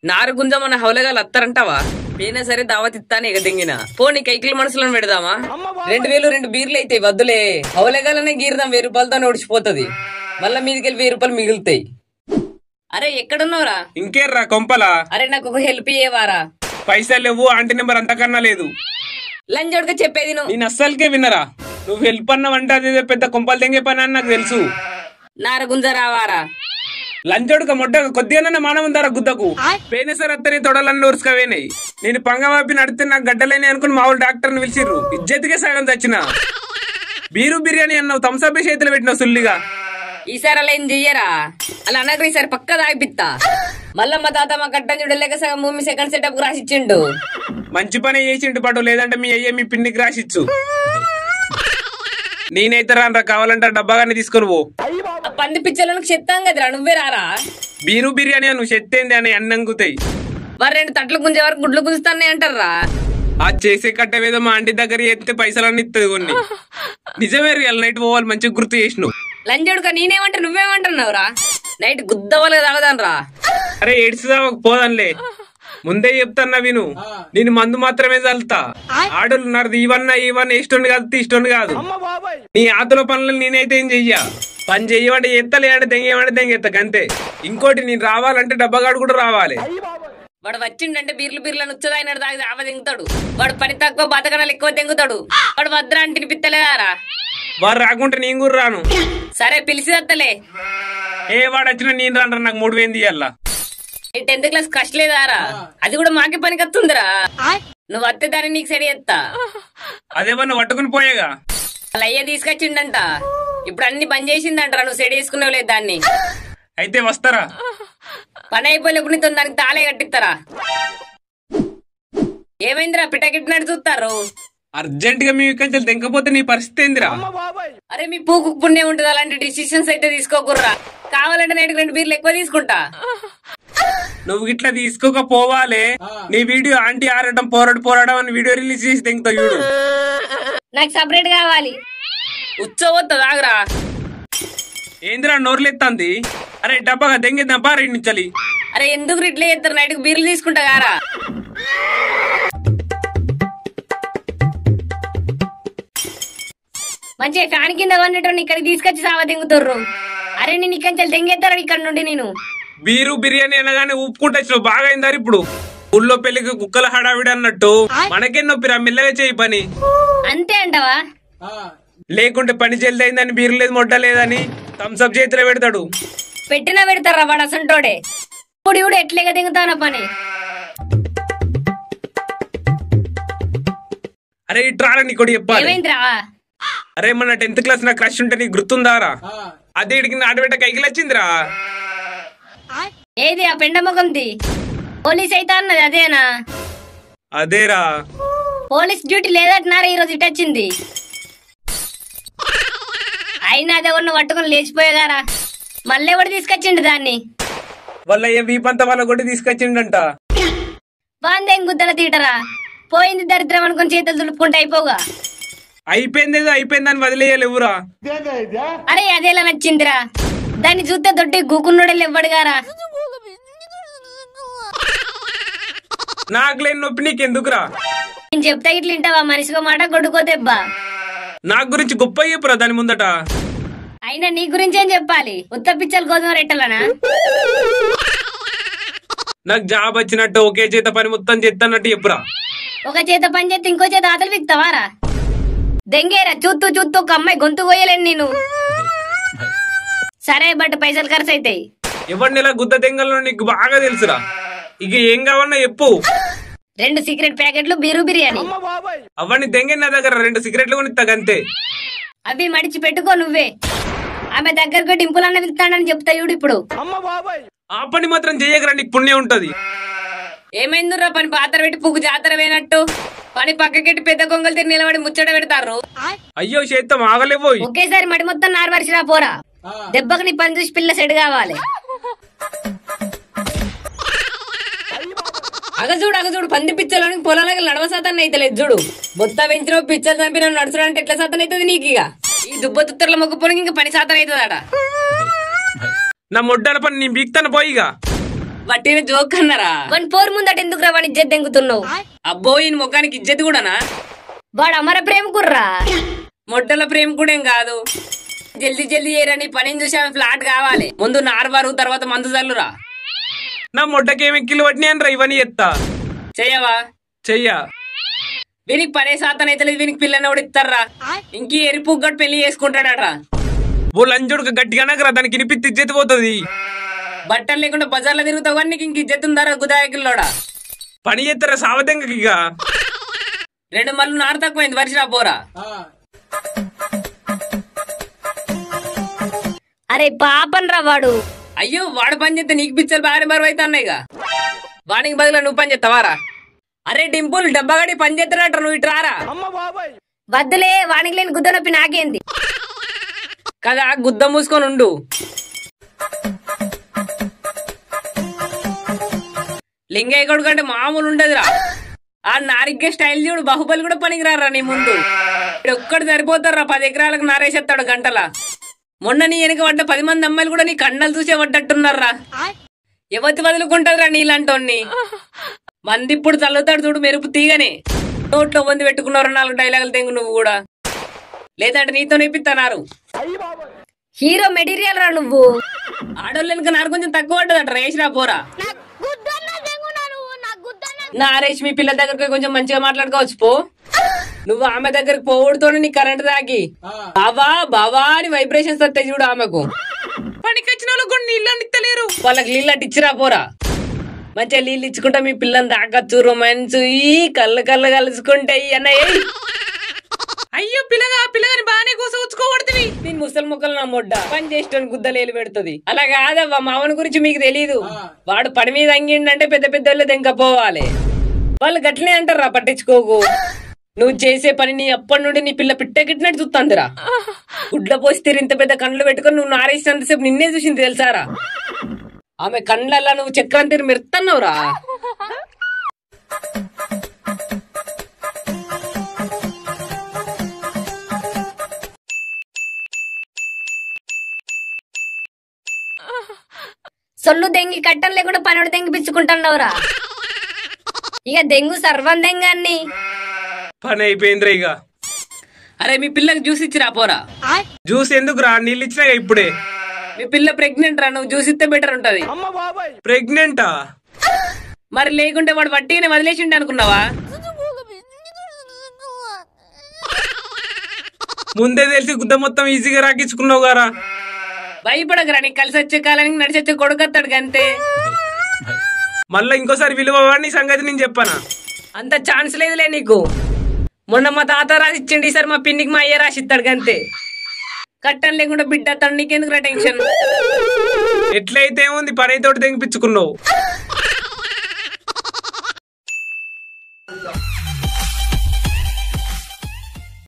నారు గుంజ మన హౌలగాలు అత్తారంటావా? పోయినా సరే దావత్ ఇస్తాను ఎగదెంగిన పోనీ కైకిల మనసులను పెడదామా? 2000 2 బీర్లు అయితే వద్దులే, హౌలగాలనే గీరదాం, 1000 రూపాయలతో ఓడిచిపోతుంది, మళ్ళా మీదికెళ్ళి 1000 రూపాయలు మిగులుతాయి. అరే ఎక్కడున్నావురా? ఇంకేర్రా కొంపలా. అరే నాకు ఒక హెల్ప్ చేయవారా? పైసలు లేవు, ఆంటీ నెంబర్ అంతకన్నా లేదు. లంజోడిగా చెప్పేది నేను అస్సలకే విన్నరా. నువ్వు హెల్ప్ అన్నావంటే అదే పెద్ద కొంపలు తెంగే పని అని నాకు తెలుసు. నారు గుంజ రావారా? లంచోడుక మొడ్డగా కొద్దిగా మానవ ఉందారా గుద్దకు. పోయిన సార్ అత్తని తొడలన్నీ ఉరుసుకవేనాయి. నేను పంగవాపి నడితే నాకు గడ్డలేని అనుకుని మా వాళ్ళు డాక్టర్ని పిలిచిర్రు. ఇజ్జతికే సగం తెచ్చిన. బీరు బిర్యానీ అన్నావు, థమ్సప్ చేతులు పెట్టినావు సుల్లిగా. ఈసారి అలా ఏం చెయ్యరా? అలా అనగా ఈసారి పక్క తాగిపిత్తా. మళ్ళా మా తాత మా కట్టం చూడలేక సగం భూమి సెకండ్ సెటప్ రాసిచ్చిండు. మంచి పని చేసిండు పటు, లేదంటే మీ అయ్యే మీ పిన్నికి రాసిచ్చు. నేనైతే రానరా, కావాలంటే డబ్బాగానే తీసుకొని పో. పంది పిచ్చలను చెత్తాం కదరా, నువ్వే రారా? బీరు బిర్యానీ నువ్వు చెత్తేంది అని అన్నంగుతాయి. మరి 2 తట్లు గుంజే వరకు గుడ్లు గుంజుతానే అంటారా? ఆ చేసే కట్టవేదో మా ఆంటీ దగ్గర ఎత్తే పైసలన్నీ ఇస్తుంది కొన్ని. నిజమే, రియల్ నైట్ పోవాలి, మంచిగా గుర్తు చేసినావు. లంజోడుక నేనేమంటా నువ్వేమంటున్నావురా? నైట్ గుద్దవాళ్ళ తాగదాను రా. అరే ఏడ్చుదా పోదాన్లే, ముందే చెప్తాన్నా విను. నేను మందు మాత్రమే చల్లుతా. ఆడోళ్ళు నరది ఇవన్నా ఇష్టం కాదు, ఇష్టం కాదు. నీ ఆతుల పనులు నేనైతే ఏం చెయ్యా. పని చెయ్యమంటే ఎత్తా, లేదంటే దెంగేమంటే దెంగెత్తా అంతే. ఇంకోటి నేను రావాలంటే డబ్బగాడు కూడా రావాలి. వాడు వచ్చిండంటే బీర్లు నుచ్చదా అయినాడు తాగి ఆవ దెంగుతాడు. వాడు పని తక్కువ బతకడాలు ఎక్కువ దెంగుతాడు. వాడు వద్రా అంటే తినిపిత్తలేదారా? వాడు రాకుంటే నేను కూడా రాను. సరే పిలిచిదత్తలే. ఏ వాడు వచ్చినా నేను రాను, నాకు 3000 ఇయ్యాల. 10th క్లాస్ కష్ట లేదారా? అది కూడా మాకే పనికి వస్తుందిరా. నువ్వు వస్తే దాన్ని నీకు సరి ఎత్తా. అదేమన్నా పట్టుకుని పోయేగా. అలా అయ్యే తీసుకొచ్చిండంట, ఇప్పుడు అన్ని బంద్ చేసిందంటారా. నువ్వు సెడి వేసుకున్నావు లేదు దాన్ని. అయితే వస్తారా? పని అయిపోయినప్పుడు నీతో దానికి తాళే కట్టిస్తారా? ఏమైందిరా పిట్టకిట్టినట్టు చూస్తారు? అర్జెంట్ గా మీ ఇక్కడ తెంకపోతే నీ పరిస్థితి ఏందిరా? అరే మీ పూకు పుణ్యం ఉంటుంది, అలాంటి డిసిషన్స్ అయితే తీసుకోకుర్రా. కావాలంటే నైట్ 2 బీర్లు ఎక్కువ తీసుకుంటా. నువ్వు ఇట్లా తీసుకోకపోవాలే. నీ వీడియో ఆంటీ ఆడటం పోరాడం అని వీడియో రిలీజ్ చేసి తెంగుతావు చూడు. నాకు సపరేట్ కావాలి. ఉచ్చవద్దు ఆగరా. ఏందిరా నోర్లెత్తాంది? అరే డబ్బాగా దెంగేద్దాం పా రెండు నుంచి. అరే ఎందుకు ఇట్లా చేస్తారు? నైట్ బీర్లు తీసుకుంటా గారా. మంచిగా ఫ్యాన్ కింద కొన్నట్టు ఇక్కడికి తీసుకొచ్చి సావా దెంగుతుర్రు. అరే నేను ఇక్కడి నుంచి దెంగేస్తారా ఇక్కడ నుండి? నేను బీరు బిర్యానీ అనగానే ఊపుకుంటూ వచ్చినావు, బాగా అయిందారు. ఇప్పుడు ఊళ్ళో పెళ్లికి కుక్కల హడావిడి అన్నట్టు మనకేం నొప్పిరా, మెల్లగా చేయి పని. అంతే అంటావా? లేకుంటే పని జల్ది అయిందని బీరు లేదు మొడ్డ లేదని థమ్సప్ చేతిలో పెడతాడు. పెట్టినా పెడతారా వాడు అసంటోడే. ఇప్పుడు ఇప్పుడు ఎట్లేగా దిగుతానా పని. అరే ఇట్రారా నీకు చెప్పాలి. ఏమైందిరా? అరే మన 10th క్లాస్ నా క్రష్ ఉంటే నీకు గుర్తుందారా? అదే ఇడికి నాటబెట్ట కైకిలు వచ్చిందిరా. ఏది ఆ పెండ ముఖంది? పోలీస్ అయితే అన్నది అదేనా? అదేరా. పోలీస్ డ్యూటీ లేదట్నారా ఈరోజు ఇటు వచ్చింది. అయినా అదే ఉన్న పట్టుకుని లేచిపోయేగారా. మళ్ళీ ఎవడు తీసుకొచ్చిండు దాన్ని? వాళ్ళ వీపంత వాళ్ళ కూడా తీసుకొచ్చిండంట. బాందేం గుద్దల తీటరా. పోయింది దరిద్రం అనుకుని చేతులు దులుపుకుంటే అయిపోగా. అయిపోయిందేదో అయిపోయిందని వదిలేయలేవురా. అరే అదేలా నచ్చిందిరా? దాన్ని చూస్తే దొడ్డి గూకున్నోడలు ఇవ్వడుగారా. నాకు లేని నొప్పి నీకెందుకురా? నేను చెప్తా ఇట్లా వింటావా? మనిషికో మాట కొడుకో దెబ్బ. నాకు గురించి గొప్ప చెప్పురా దాని ముందట. అయినా నీ గురించి ఏం చెప్పాలి? ఉత్త పిచ్చలు గోధుమ రెట్టలనా? నాకు జాబ్ వచ్చినట్టు ఒకే చేత పని మొత్తం చేస్తానట్టు చెప్పురా. ఒక చేత పని చేస్తే ఇంకో చేత ఆతలు విక్తావారా? దెంగేరా చూస్తూ చూస్తూ ఒక అమ్మాయి గొంతు కోయలేను నేను. సరే బట్ పైసలు ఖర్చు అవుతాయి. ఎవరిని ఇలా గుద్ద దెంగల్లో నీకు బాగా తెలుసురా. ఇక ఏం కావాలన్నా చెప్పు. 2 సిగరెట్ ప్యాకెట్లు బీరు బిర్యానీ. అవన్నీ దెంగే నా దగ్గర 2 సిగరెట్లు కొని ఇస్తాగంతే. అవి మడిచి పెట్టుకో నువ్వే. ఆమె దగ్గరకు డింపుల్ అన్న వెళ్తానని చెప్తా చూడు ఇప్పుడు. ఆ పని మాత్రం చెయ్యకరా, నీకు పుణ్యం ఉంటది. ఏమైందిరా? పని పాత్ర పెట్టి పువ్వు జాతర వేనట్టు పని పక్కకెట్టి పెద్ద కొంగలు తిరిగి నిలబడి ముచ్చట పెడతారు. అయ్యో చేత్తం ఆగలేవోయ్. ఒకేసారి మడి మొత్తం నారవరిసిరా పోరా. దెబ్బకి నీ పని చూసి పిల్ల సెడ్ కావాలి. అగజూడు పంది పిచ్చలోని పొలాలకి నడవ సాతాన్ని అయితే లేదు చూడు. బొత్త పెంచిన పిచ్చలు చంపిన నడుచుడు అంటే ఎట్లా సాతన అవుతుంది నీకు? ఇక ఈ దుబ్బతుత్తర్ల మొక్కుపోనికి ఇంకా పని సాతన అవుతుందట. నా మొడ్డల పని నీ బీక్తాను పోయిగా. వట్టిన జోక్ అన్నారా? వాని పోరు ముందట ఎందుకు రా వాని ఇజ్జత్ దెంగుతున్నావు? అబ్బో ఈయన ముఖానికి ఇజ్జత్ కూడానా? వాడు అమర ప్రేమ కుర్రా. మొట్టల ప్రేమ కూడా ఏం కాదు. జల్దీ జల్దీ చేయరని పని చూసి ఆమె ఫ్లాట్ కావాలి. ముందు నార్వారు, తర్వాత మందు చల్లురా. నా మొట్టకేం ఎక్కిలు పట్టినాయనరా ఇవన్నీ ఎత్తా చెయ్యవా? చెయ్యా. వీనికి పనే శాతం అయితే వీనికి పిల్లని కూడా ఇస్తారా? ఇంకీ ఎరుపు గట్టు పెళ్లి చేసుకుంటాడట. ఓ లంజుడు గట్టిగా దానికి ఇనిపిత్తి ఇజ్జత్ పోతుంది. బట్టలు లేకుండా బజార్లో తిరుగుతావు కానీ నీకు ఇంక ఇజ్జత్ ఉందారా గుదాయకుల్లోడా? పని చేస్తారా సావదంగకి ఇక 2 మళ్ళీ నారు తక్కువైంది వర్షరా పోరా. అరే పాపన్ రా వాడు. అయ్యో వాడు పని చేస్తే నీకు పిచ్చలు బాగా బరువు అయితే అన్నాయిగా. వాడికి బదులు నువ్వు పని చేస్తావారా? అరే డింపుల్ డబ్బగాడి పని చేస్తాడట, నువ్వు ఇటు రారా. వద్దులే వానికి లేని గుద్ద నొప్పి నాకేంది కదా, గుద్ద మూసుకొని ఉండు. లింగయ్య కొడుకు అంటే మామూలు ఉండదురా. ఆ నారిగ్గే స్టైల్ చూడు, బాహుబలి కూడా పనికిరారా నీ ముందు. ఒక్కడు సరిపోతారా, 10 ఎకరాలకు నారేసేస్తాడు గంటల. మొన్న నీ వెనక పడ్డ 10 మంది అమ్మాయిలు కూడా నీ కండలు చూసే పడ్డట్టున్నారా. ఎవతి వదులుకుంటారా నీలాంటోన్ని. మంది ఇప్పుడు చల్లుతాడు చూడు మెరుపు తీగనే. నోట్లో మంది పెట్టుకున్నారు 4 డైలాగులు తెంగు నువ్వు కూడా. లేదంటే నీతో నేపిస్తున్నారు. హీరో మెటీరియల్ రా నువ్వు. ఆడోళ్ళు వెనుక నారు కొంచెం తక్కువ పడ్డదట, రేసిరా పోరా. నా రేష్ మీ పిల్ల దగ్గరకు కొంచెం మంచిగా మాట్లాడుకోవచ్చు పో. నువ్వు ఆమె దగ్గరకు పోవడంతో నీ కరెంట్ తాకి బావా బావా అని వైబ్రేషన్స్ వస్తాయి చూడు ఆమెకు. పనికి వచ్చిన వాళ్ళకు కూడా నీళ్ళు అందిస్తలేరు, వాళ్ళకి నీళ్ళు అట్టిచ్చిరా పోరా. మంచిగా నీళ్ళు ఇచ్చుకుంటా మీ పిల్లని తాకచ్చు. రొమాన్స్ ఈ కళ్ళు కలుసుకుంటే అన్నయ్య. అయ్యో పిల్లగాని బాగానే కూర్చోవచ్చుకోబడుతుంది. నేను ముసలి మొక్కలు నా మొడ్డ పని చేసేటోని గుద్దలేలు పెడుతుంది. అలా కాదవ్వ, మామని గురించి మీకు తెలీదు. వాడు పని మీద అంగిండంటే పెద్ద పెద్ద వాళ్ళు తెంకపోవాలి. వాళ్ళు గట్లనే అంటారా, పట్టించుకోకు. నువ్వు చేసే పని నీ అప్పటి నుండి నీ పిల్ల పిట్టకిట్టినట్టు చూస్తుందిరా. గుడ్ల పోస్తే ఇంత పెద్ద కండ్లు పెట్టుకుని నువ్వు నారేసినంతసేపు నిన్నే చూసింది తెలుసారా. ఆమె కండ్లల్లా నువ్వు చక్రం తీరు మెరుతున్నావురా. సొల్లు దెంగి కట్టం లేకుండా పనుడు దెంగిపించుకుంటున్నావురా. ఇక దెంగు సర్వం దెంగాన్ని పని అయిపోయిందిరా ఇక. అరే మీ పిల్లకి జ్యూస్ ఇచ్చిరా పోరా. జ్యూస్ ఎందుకు రా, నీళ్ళు ఇచ్చినా ఇప్పుడే. మీ పిల్ల ప్రెగ్నెంట్ రా, నువ్వు జ్యూస్ ఇస్తే బెటర్ ఉంటది. ప్రెగ్నెంటా? మరి లేకుంటే వాడు వట్టిగానే వదిలేసిండు అనుకున్నావా? ముందే తెలిసి గుద్ద మొత్తం ఈజీగా రాకించుకున్నావు గారా. భయపడకరా, నీకు కలిసి వచ్చే కాలానికి నడిచొచ్చే కొడుకత్తాడు అంతే. మళ్ళా ఇంకోసారి విలువని సంగతి నేను చెప్పానా? అంత ఛాన్స్ లేదులే నీకు. మొన్న మా తాత రాసి ఇచ్చిండి, ఈసారి మా పిన్నికి మా అయ్య రాసి ఇస్తాడు అంతే. కట్టం లేకుండా బిడ్డ అతడు, నీకెందుకురా టెన్షన్? ఎట్లయితే ఉంది పని తోటి తెంగిపించుకున్నావు.